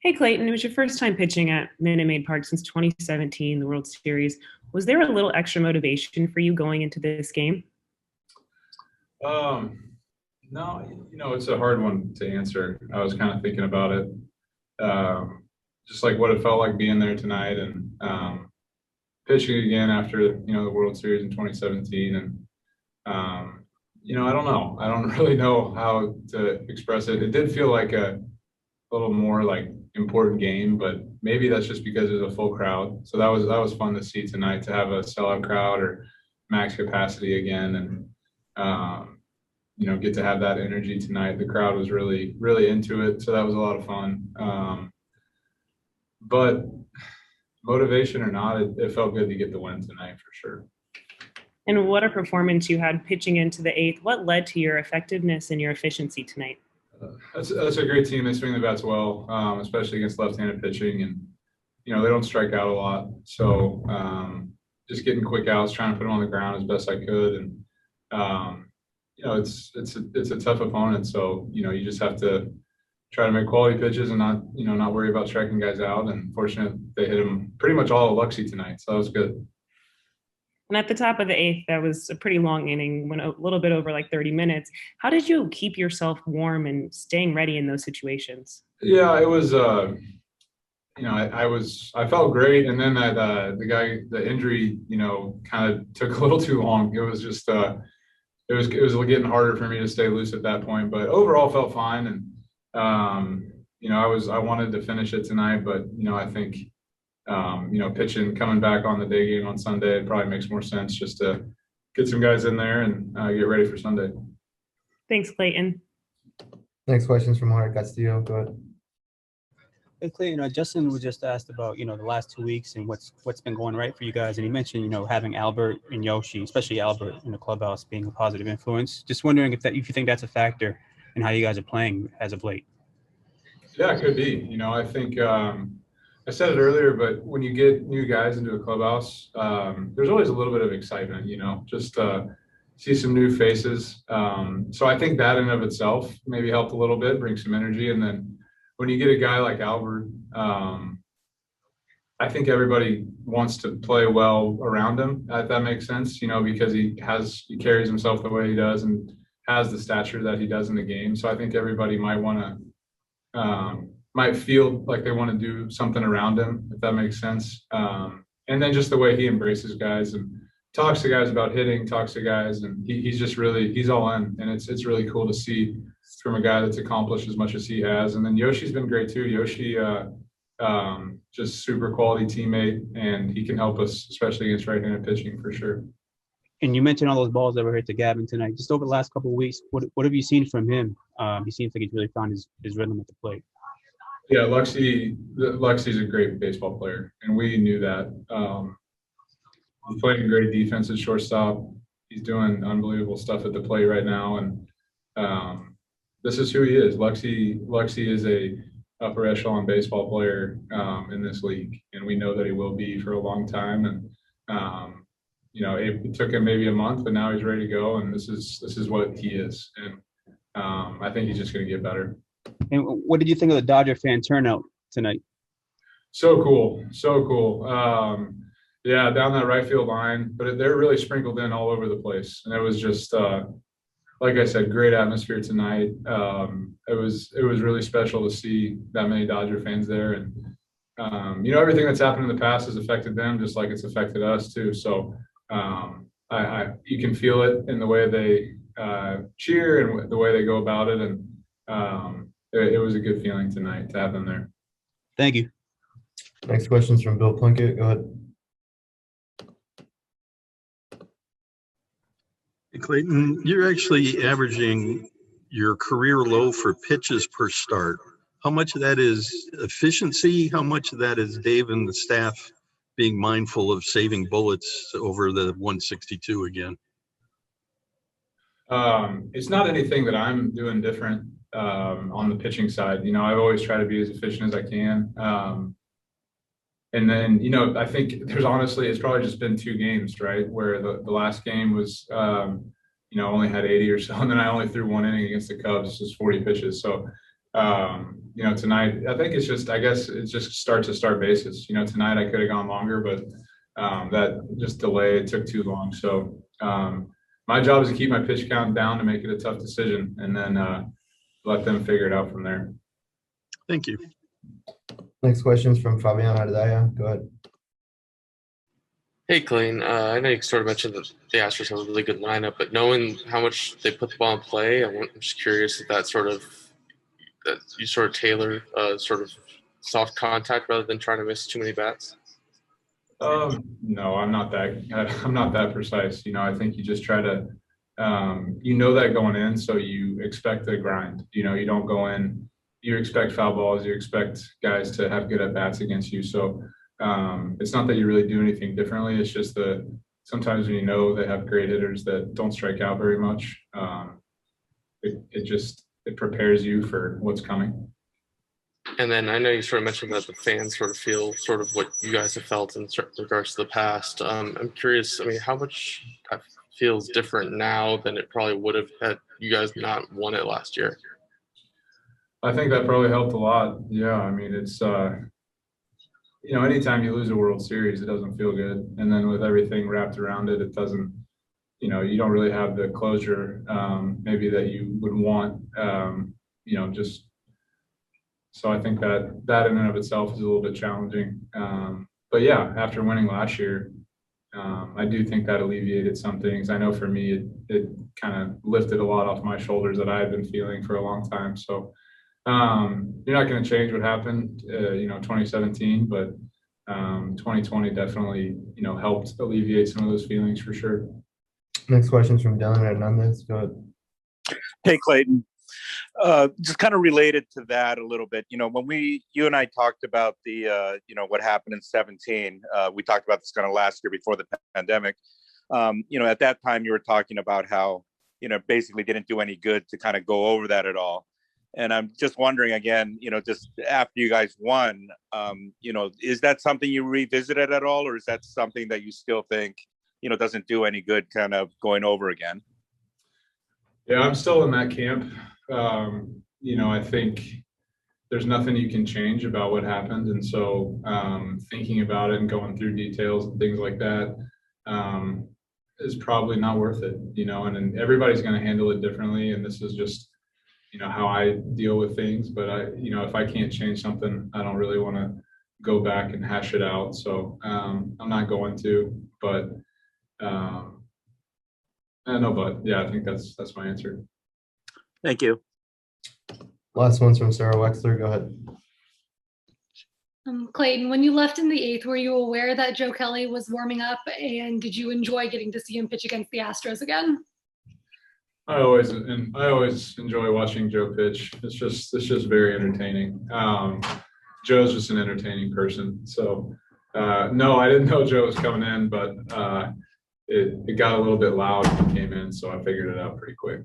Hey Clayton, it was your first time pitching at Minute Maid Park since 2017, the World Series. Was there a little extra motivation for you going into this game? Um, no, it's a hard one to answer. I was kind of thinking about it, um, just like what it felt like being there tonight and pitching again after the World Series in 2017. And I don't know. I don't really know how to express it. It did feel like a little more like important game, but maybe that's just because it was a full crowd. So that was fun to see tonight, to have a sellout crowd or max capacity again, and get to have that energy tonight. The crowd was really, really into it, so that was a lot of fun. But motivation or not, it felt good to get the win tonight for sure. And what a performance you had pitching into the eighth. What led to your effectiveness and your efficiency tonight? That's a great team. They swing the bats well, especially against left-handed pitching, and they don't strike out a lot. So just getting quick outs, trying to put them on the ground as best I could, and it's a tough opponent. So you just have to try to make quality pitches and not worry about striking guys out. And fortunately, they hit them pretty much all at Luxy tonight, so that was good. And at the top of the eighth, that was a pretty long inning, went a little bit over like 30 minutes. How did you keep yourself warm and staying ready in those situations? Yeah, it was. I felt great, and then the injury, kind of took a little too long. It was just it was getting harder for me to stay loose at that point, but overall felt fine. And I wanted to finish it tonight, but I think pitching, coming back on the day game on Sunday, it probably makes more sense just to get some guys in there and get ready for Sunday. Thanks, Clayton. Next question's from Jorge Castillo. Go ahead. Hey, Clayton, Justin was just asked about, the last 2 weeks and what's been going right for you guys. And he mentioned, having Albert and Yoshi, especially Albert in the clubhouse, being a positive influence. Just wondering if you think that's a factor in how you guys are playing as of late. Yeah, it could be. I think I said it earlier, but when you get new guys into a clubhouse, there's always a little bit of excitement, just see some new faces. So I think that in of itself maybe helped a little bit, bring some energy. And then when you get a guy like Albert, I think everybody wants to play well around him, if that makes sense, because he carries himself the way he does and has the stature that he does in the game. So I think everybody might feel like they want to do something around him, if that makes sense. And then just the way he embraces guys and talks to guys about hitting, talks to guys, and he's all in. And it's really cool to see from a guy that's accomplished as much as he has. And then Yoshi's been great too. Yoshi, just super quality teammate, and he can help us, especially against right-handed pitching for sure. And you mentioned all those balls that were hit to Gavin tonight. Just over the last couple of weeks, what have you seen from him? He seems like he's really found his rhythm at the plate. Yeah, Luxy's a great baseball player, and we knew that. He's playing great defense at shortstop. He's doing unbelievable stuff at the plate right now, and this is who he is. Luxy is a upper echelon baseball player in this league, and we know that he will be for a long time. And it took him maybe a month, but now he's ready to go, and this is what he is. And I think he's just going to get better. And what did you think of the Dodger fan turnout tonight? So cool. Yeah, down that right field line, but they're really sprinkled in all over the place. And it was just, like I said, great atmosphere tonight. It was really special to see that many Dodger fans there. And, everything that's happened in the past has affected them just like it's affected us too. So you can feel it in the way they cheer and the way they go about it. And it was a good feeling tonight to have them there. Thank you. Next question's from Bill Plunkett. Go ahead. Hey, Clayton, you're actually averaging your career low for pitches per start. How much of that is efficiency? How much of that is Dave and the staff being mindful of saving bullets over the 162 again? It's not anything that I'm doing different on the pitching side. I've always tried to be as efficient as I can. And then, I think it's probably just been 2 games, right? Where the last game was, only had 80 or so. And then I only threw 1 inning against the Cubs, just 40 pitches. So Tonight, I think I guess it's just start to start basis. Tonight I could have gone longer, but that just delay, it took too long. So my job is to keep my pitch count down to make it a tough decision, and then let them figure it out from there. Thank you. Next question is from Fabian Ardaya. Go ahead. Hey, Clayton. I know you sort of mentioned that the Astros have a really good lineup, but knowing how much they put the ball in play, I'm just curious if that you sort of tailor sort of soft contact rather than trying to miss too many bats. No, I'm not that precise. I think you just try to, that going in, so you expect the grind. You don't go in, you expect foul balls, you expect guys to have good at bats against you. So it's not that you really do anything differently. It's just that sometimes when they have great hitters that don't strike out very much, it prepares you for what's coming. And then I know you sort of mentioned that the fans sort of feel sort of what you guys have felt in regards to the past. I'm curious, how much that feels different now than it probably would have had you guys not won it last year? I think that probably helped a lot. Yeah, it's anytime you lose a World Series, it doesn't feel good. And then with everything wrapped around it, it doesn't, you don't really have the closure maybe that you would want, just. So I think that in and of itself is a little bit challenging. But yeah, after winning last year, I do think that alleviated some things. I know for me, it kind of lifted a lot off my shoulders that I had been feeling for a long time. So you're not going to change what happened, 2017, but 2020 definitely, helped alleviate some of those feelings for sure. Next question is from Dylan Hernandez. Go ahead. Hey, Clayton. Just kind of related to that a little bit, when you and I talked about the, what happened in 17, we talked about this kind of last year before the pandemic. At that time you were talking about how, basically didn't do any good to kind of go over that at all. And I'm just wondering again, just after you guys won, is that something you revisited at all, or is that something that you still think, doesn't do any good kind of going over again? Yeah, I'm still in that camp. I think there's nothing you can change about what happened. And so thinking about it and going through details and things like that is probably not worth it, and everybody's going to handle it differently. And this is just, how I deal with things. But if I can't change something, I don't really want to go back and hash it out. So I'm not going to, but yeah, I think that's my answer. Thank you. Last one's from Sarah Wexler. Go ahead. Clayton, when you left in the 8th, were you aware that Joe Kelly was warming up, and did you enjoy getting to see him pitch against the Astros again? I always enjoy watching Joe pitch. It's just very entertaining. Joe's just an entertaining person. So no, I didn't know Joe was coming in, but it got a little bit loud when he came in, so I figured it out pretty quick.